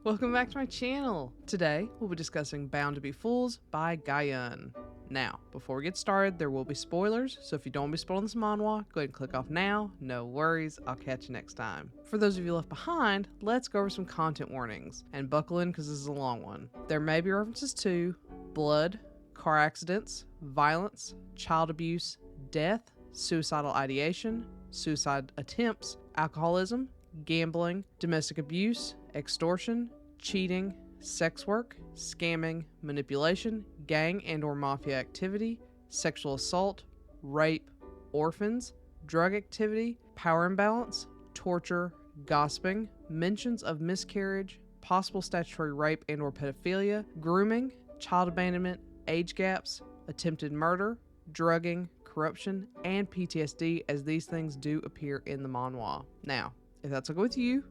Welcome back to my channel. Today, we'll be discussing Bound to be Fools by Ga-eun. Now, before we get started, there will be spoilers, so if you don't want to be spoiling this manhwa, go ahead and click off now. No worries, I'll catch you next time. For those of you left behind, let's go over some content warnings, and buckle in because this is a long one. There may be references to blood, car accidents, violence, child abuse, death, suicidal ideation, suicide attempts, alcoholism, gambling, domestic abuse, extortion, cheating, sex work, scamming, manipulation, gang and or mafia activity, sexual assault, rape, orphans, drug activity, power imbalance, torture, gossiping, mentions of miscarriage, possible statutory rape and or pedophilia, grooming, child abandonment, age gaps, attempted murder, drugging, corruption, and PTSD, as these things do appear in the manhwa. Now, if that's okay with you,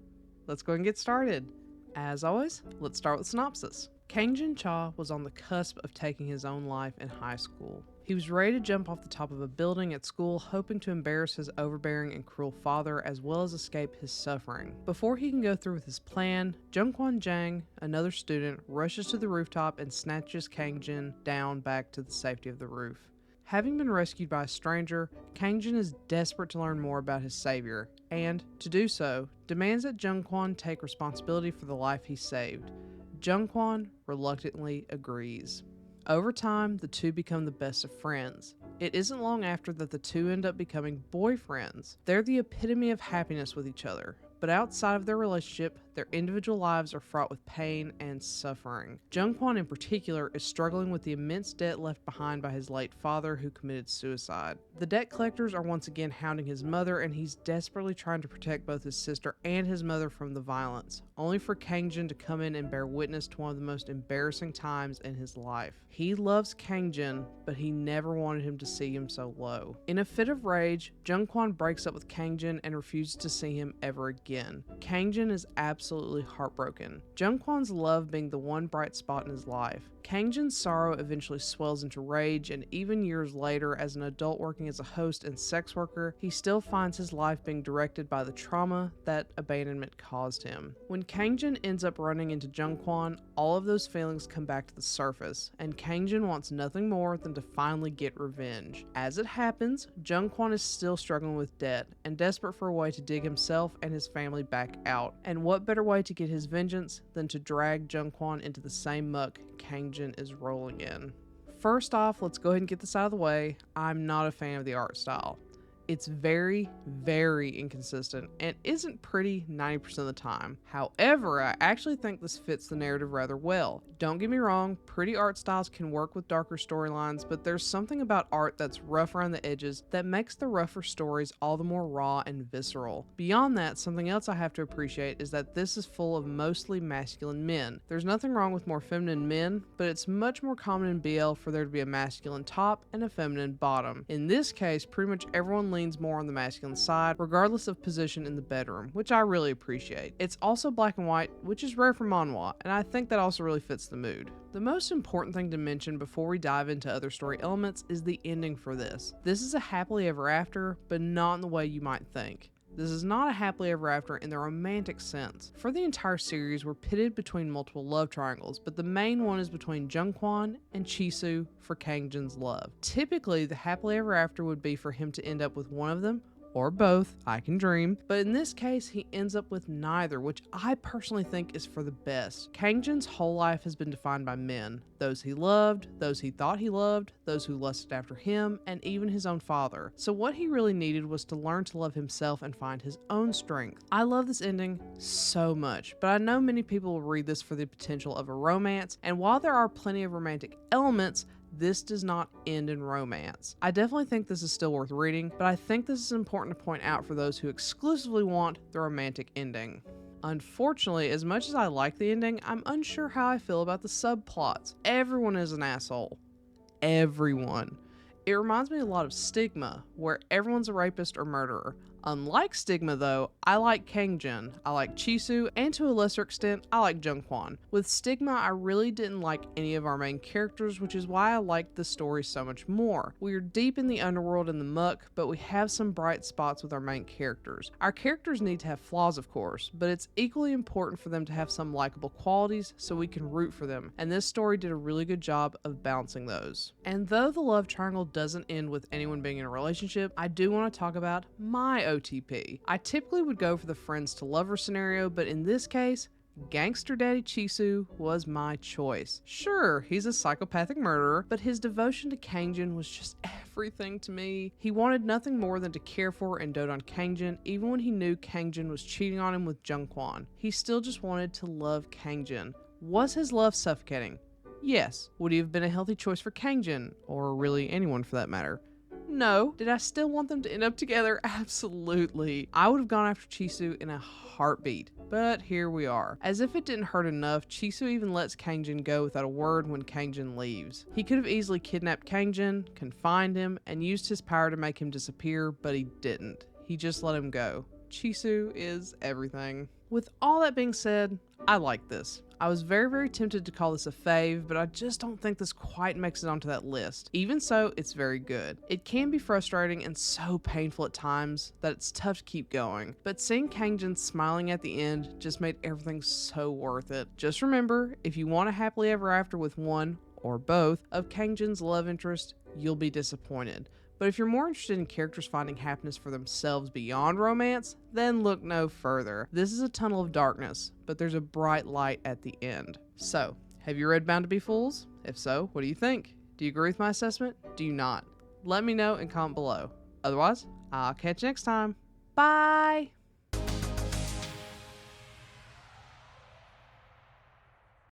let's go and get started. As always, let's start with synopsis. Kang Jin Cha was on the cusp of taking his own life in high school. He was ready to jump off the top of a building at school, hoping to embarrass his overbearing and cruel father as well as escape his suffering. Before he can go through with his plan, Jungkwon Jang, another student, rushes to the rooftop and snatches Kang Jin down back to the safety of the roof. Having been rescued by a stranger, Kang Jin is desperate to learn more about his savior, and, to do so, demands that Jungkwon take responsibility for the life he saved. Jungkwon reluctantly agrees. Over time, the two become the best of friends. It isn't long after that the two end up becoming boyfriends. They're the epitome of happiness with each other, but outside of their relationship, their individual lives are fraught with pain and suffering. Jungkwon in particular is struggling with the immense debt left behind by his late father who committed suicide. The debt collectors are once again hounding his mother, and he's desperately trying to protect both his sister and his mother from the violence, only for Kang Jin to come in and bear witness to one of the most embarrassing times in his life. He loves Kang Jin, but he never wanted him to see him so low. In a fit of rage, Jungkwon breaks up with Kang Jin and refuses to see him ever again. Kang Jin is absolutely heartbroken, Jungkwon's love being the one bright spot in his life. Kang Jin's sorrow eventually swells into rage, and even years later, as an adult working as a host and sex worker, he still finds his life being directed by the trauma that abandonment caused him. When Kang Jin ends up running into Jungkwon, all of those feelings come back to the surface, and Kang Jin wants nothing more than to finally get revenge. As it happens, Jungkwon is still struggling with debt, and desperate for a way to dig himself and his family back out. And what better way to get his vengeance than to drag Jungkwon into the same muck Kang Jin is rolling in. First off, let's go ahead and get this out of the way. I'm not a fan of the art style. It's very, very inconsistent and isn't pretty 90% of the time. However, I actually think this fits the narrative rather well. Don't get me wrong, pretty art styles can work with darker storylines, but there's something about art that's rough around the edges that makes the rougher stories all the more raw and visceral. Beyond that, something else I have to appreciate is that this is full of mostly masculine men. There's nothing wrong with more feminine men, but it's much more common in BL for there to be a masculine top and a feminine bottom. In this case, pretty much everyone leans more on the masculine side, regardless of position in the bedroom, which I really appreciate. It's also black and white, which is rare for manhwa, and I think that also really fits the mood. The most important thing to mention before we dive into other story elements is the ending for this. This is a happily ever after, but not in the way you might think. This is not a happily ever after in the romantic sense. For the entire series, we're pitted between multiple love triangles, but the main one is between Jungkwon and Chisu for Kang Jin's love. Typically, the happily ever after would be for him to end up with one of them, or both, I can dream, but in this case he ends up with neither, which I personally think is for the best. Kang Jin's whole life has been defined by men, those he loved, those he thought he loved, those who lusted after him, and even his own father. So what he really needed was to learn to love himself and find his own strength. I love this ending so much, but I know many people will read this for the potential of a romance, and while there are plenty of romantic elements, this does not end in romance. I definitely think this is still worth reading, but I think this is important to point out for those who exclusively want the romantic ending. Unfortunately, as much as I like the ending, I'm unsure how I feel about the subplots. Everyone is an asshole. Everyone. It reminds me a lot of Stigma, where everyone's a rapist or murderer. Unlike Stigma though, I like Kangjin, I like Chisu, and to a lesser extent, I like Jungkwon. With Stigma, I really didn't like any of our main characters, which is why I liked the story so much more. We are deep in the underworld and the muck, but we have some bright spots with our main characters. Our characters need to have flaws, of course, but it's equally important for them to have some likable qualities so we can root for them, and this story did a really good job of balancing those. And though the love triangle doesn't end with anyone being in a relationship, I do want to talk about my OTP. I typically would go for the friends to lover scenario, but in this case, Gangster Daddy Chisu was my choice. Sure, he's a psychopathic murderer, but his devotion to Kangjin was just everything to me. He wanted nothing more than to care for and dote on Kangjin, even when he knew Kangjin was cheating on him with Jungkwon. He still just wanted to love Kangjin. Was his love suffocating? Yes. Would he have been a healthy choice for Kangjin, or really anyone for that matter? No. Did I still want them to end up together? Absolutely. I would have gone after Chisu in a heartbeat. But here we are. As if it didn't hurt enough, Chisu even lets Kangjin go without a word when Kangjin leaves. He could have easily kidnapped Kangjin, confined him, and used his power to make him disappear, but he didn't. He just let him go. Chisu is everything. With all that being said, I like this. I was very tempted to call this a fave, but I just don't think this quite makes it onto that list. Even so, it's very good. It can be frustrating and so painful at times that it's tough to keep going, but seeing Kangjin smiling at the end just made everything so worth it. Just remember, if you want a happily ever after with one, or both, of Kangjin's love interest, you'll be disappointed. But if you're more interested in characters finding happiness for themselves beyond romance, then look no further. This is a tunnel of darkness, but there's a bright light at the end. So, have you read Bound to Be Fools? If so, what do you think? Do you agree with my assessment? Do you not? Let me know and comment below. Otherwise, I'll catch you next time. Bye!